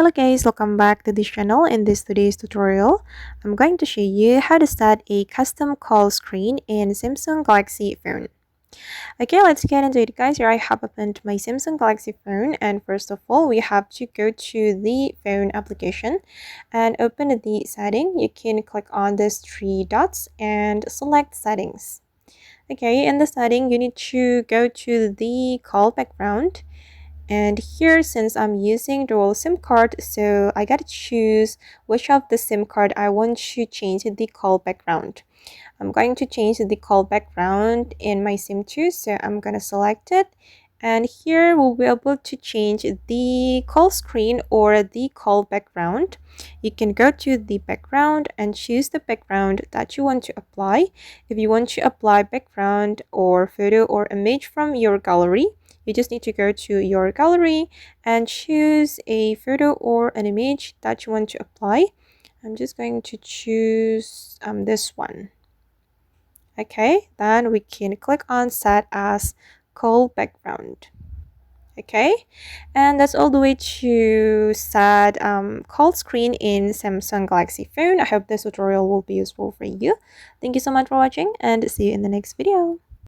Hello guys, welcome back to this channel. In this today's tutorial, I'm going to show you how to set a custom call screen in Samsung Galaxy phone. Okay, let's get into it guys. Here I have opened my Samsung Galaxy phone, and first of all, we have to go to the phone application and open the setting. You can click on these three dots and select settings. Okay, in the setting, you need to go to the call background. And here, since I'm using dual SIM card, so I gotta choose which of the SIM card I want to change the call background. I'm going to change the call background in my SIM 2, so I'm gonna select it. And here we'll be able to change the call screen or the call background. You can go to the background and choose the background that you want to apply. If you want to apply background or photo or image from your gallery, you just need to go to your gallery and choose a photo or an image that you want to apply. I'm just going to choose this one. Okay, then we can click on set as call background. Okay, and that's all the way to set call screen in Samsung Galaxy phone. I hope this tutorial will be useful for you. Thank you so much for watching and see you in the next video.